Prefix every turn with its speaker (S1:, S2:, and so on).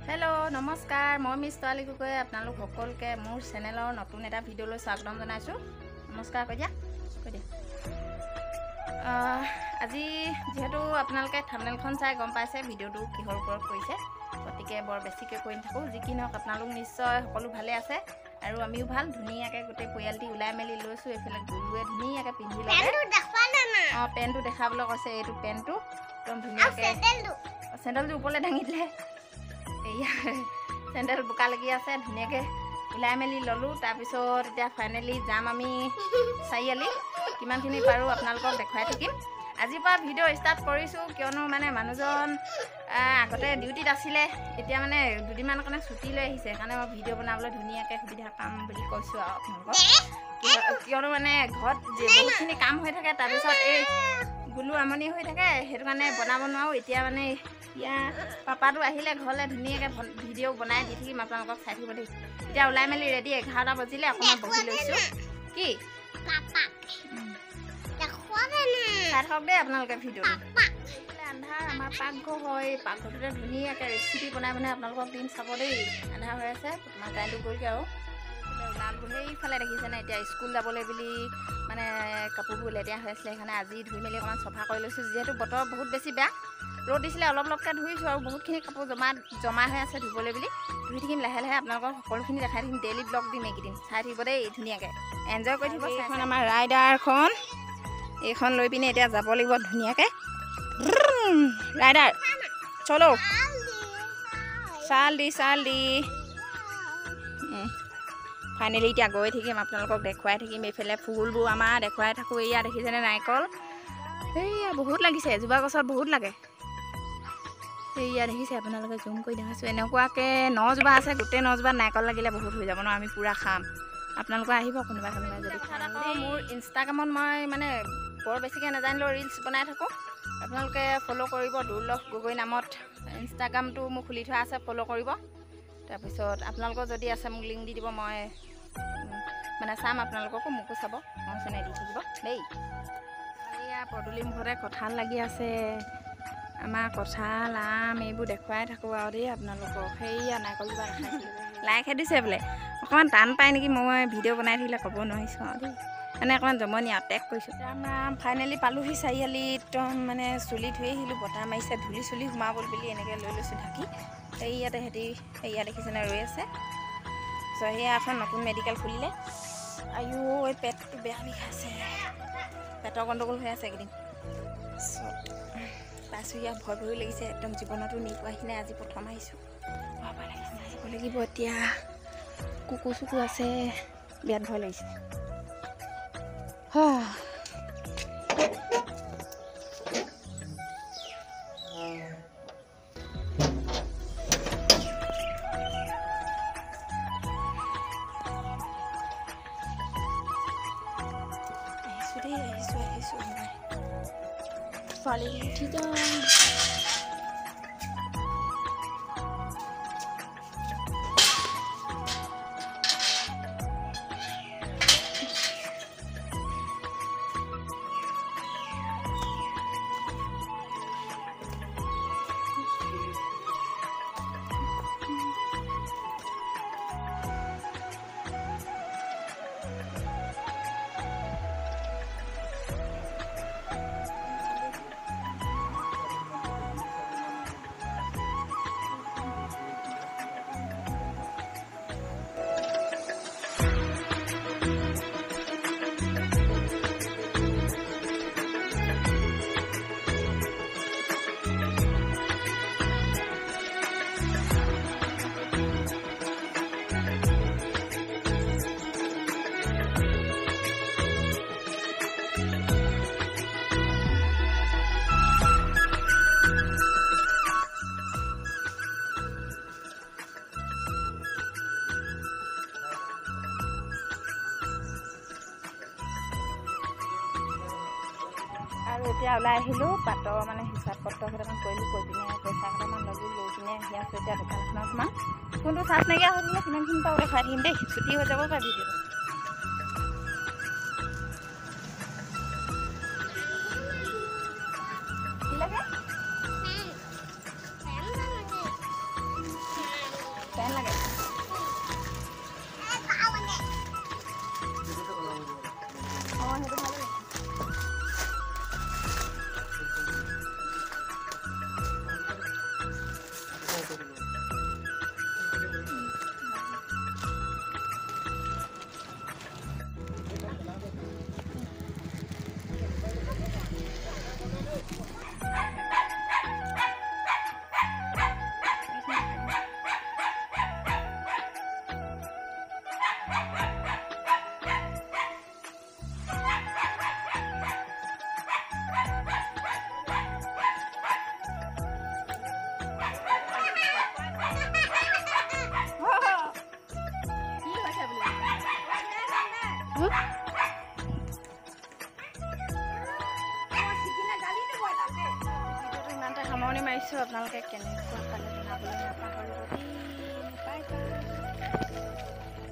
S1: hello नमस्कार मैं miss तोवाली Gogoi आपनालोक सकलोके मोर चेनेलर नतुन एटा भिडिओলৈ स्वागतम जनाइছো नमस्कार কৈ দিয়া আজি যেহেতু আপোনালোকে থাম্বনেলখন চাই গম পাইছে ভিডিওটো কিহৰ ওপৰত কৈছে গতিকে বৰ বেছিকৈ কৈ নাথাকো যি কি নহওক আপোনালোক নিশ্চয় সকলো ভালে আছে আৰু আমিও ভাল ধুনীয়াকৈ গোটে পৰিয়ালটি উলাই মেলি লৈছো এফালে গুলুৱে ধুনীয়াকৈ পিন্ধি ললে পেনটো দেখালে না পেনটো দেখাবলৈ কৈছে এইটো পেনটো একদম ধুনীয়াকৈ চেণ্ডেলটো ওপৰলৈ দাঙি দিলে চেণ্ডেল বোকা লাগি আছে ধুনীয়াকৈ উলাই মেলি ললোঁ তাৰপিছত এতিয়া ফাইনেলি যাম আমি চাৰিআলি কিমানখিনি পাৰোঁ আপোনালোকক দেখুৱাই থাকিম আজিৰ পৰা ভিডিঅ' ষ্টাৰ্ট কৰিছোঁ কিয়নো মানে মানুহজন আগতে ডিউটিত আছিলে এতিয়া মানে দুদিনমানৰ কাৰণে ছুটি লৈ আহিছে সেইকাৰণে মই ভিডিঅ' বনাবলৈ ধুনীয়াকৈ সুবিধা পাম বুলি কৈছোঁ আৰু আপোনালোকক কিয়নো মানে ঘৰত বহুতখিনি কাম হৈ থাকে তাৰপিছত এই গুলু আমনি হৈ থাকে সেইটো কাৰণে বনাব নোৱাৰোঁ এতিয়া মানে ইয়াৰ পাপাটো আহিলে ঘৰলৈ ধুনীয়াকৈ ভিডিঅ' বনাই দি থাকিম আপোনালোকক চাই থাকিব দেই এতিয়া ওলাই মেলি ৰেডি 11টা বাজিলে অকণমান বহি লৈছোঁ কি চাই থাকক দেই আপোনালোকে ভিডিঅ'টো আন্ধাৰ আমাৰ পাকঘৰ হয় পাকঘৰটোতে ধুনীয়াকৈ ৰেচিপি বনাই বনাই আপোনালোকক দিন চাব দেই আন্ধাৰ হৈ আছে তোমাৰ কাৰেণ্টটো গ'লগৈ আৰু ওলালোঁ সেইফালে দেখিছেনে এতিয়া স্কুল যাবলৈ বুলি মানে কাপোৰবোৰ লেতেৰা হৈ আছিলে সেইকাৰণে আজি ধুই মেলি অকণমান চফা কৰি লৈছোঁ যিহেতু বতৰ বহুত বেছি বেয়া ৰ'দ দিছিলে অলপ অলপকৈ ধুইছোঁ আৰু বহুতখিনি কাপোৰ জমা হৈ আছে ধুবলৈ বুলি ধুই থাকিম লাহে লাহে আপোনালোকক সকলোখিনি দেখাই থাকিম ডেইলি ব্লগ দিম এইকেইদিন চাই থাকিব দেই ধুনীয়াকৈ এনজয় কৰি থাকিব এইখন আমাৰ ৰাইডাৰখন এইখন লৈ পিনে এতিয়া যাব লাগিব ধুনীয়াকৈ ৰাইডাৰ চলো চাল দি ফাইনেলি এতিয়া গৈ থাকিম আপোনালোকক দেখুৱাই থাকিম এইফালে ফুলবোৰ আমাৰ দেখুৱাই থাকোঁ এয়া দেখিছেনে নাৰিকল এইয়া বহুত লাগিছে জোপা গছত বহুত লাগে এইয়া দেখিছে আপোনালোকে জুম কৰি দেখাইছোঁ এনেকুৱাকৈ 9 জোপা আছে গোটেই 9 জোপা নাৰিকল লাগিলে বহুত হৈ যাব ন আমি পূৰা খাম আপোনালোকে আহিব কোনোবা যদি মোৰ ইনষ্টাগ্ৰামত মই মানে বৰ বেছিকৈ নাজানিলেও ৰিলচ বনাই থাকোঁ আপোনালোকে ফ'ল' কৰিব দুৰ্লভ গগৈ নামত ইনষ্টাগ্ৰামটো মোক খুলি থোৱা আছে ফ'ল' কৰিব তাৰপিছত আপোনালোকৰ যদি আছে মোক লিংক দি দিব মই মানে চাম আপোনালোককো মোকো চাব মই চেনে দি থাকিব দেই এয়া পদূলি মুখতে কঁঠাল লাগি আছে আমাৰ কঁঠাল আম এইবোৰ দেখুৱাই থাকোঁ আৰু দেই আপোনালোকক সেয়া নাৰিকলজোপা দেখাইছিলোঁ লাইকহে দিছে বোলে অকণমান টান পায় নেকি মই ভিডিঅ' বনাই থাকিলে ক'ব নোৱাৰিছোঁ আৰু দেই মানে অকণমান জমনি আৰু টেগ কৰিছোঁ ৰাম ফাইনেলি পালোহি চাৰিআলি একদম মানে চুলি ধুই আহিলোঁ বতাহ মাৰিছে ধূলি চুলি সোমাব বুলি এনেকৈ লৈ লৈছোঁ ঢাকি এই ইয়াতে সিহঁতি এয়া দেখিছেনে ৰৈ আছে চ' সেয়া এখন নতুন মেডিকেল খুলিলে আয়ো এই পেটটো বেয়া বিষাইছে পেটৰ গণ্ডগোল হৈ আছে এইকেইদিন পাইছোঁ ইয়াত ভয় লাগিছে একদম জীৱনতো নি পোৱাহি নাই আজি প্ৰথম আহিছোঁ ভয় লাগিছে আহিব লাগিব এতিয়া কুকুৰ চুকুৰ আছে বিৰাট ভয় লাগিছে আহিছোঁ ছোৱালী উঠি যাওঁ আৰু এতিয়া ওলাই আহিলোঁ পাতৰ মানে হিচাপ পত্ৰ কেইটামান কৰিলোঁ কৈ পিনে পইচা কেইটামান ল'লোঁ লৈ পিনে আহি আছোঁ এতিয়া দোকানখনত সোমাম ফোনটো চাৰ্জ নাইকিয়া হৈ থাকিলে কিমানখিনি পাওঁ দেখাই থাকিম দেই ছুটি হৈ যাব পাৰে ভিডিঅ'টো কি লাগে ফেন লাগে সেইটো ভাল লাগে সামৰণি মাৰিছোঁ আপোনালোকে কেনেকুৱা পালে জনাবলৈ নাপাহৰিব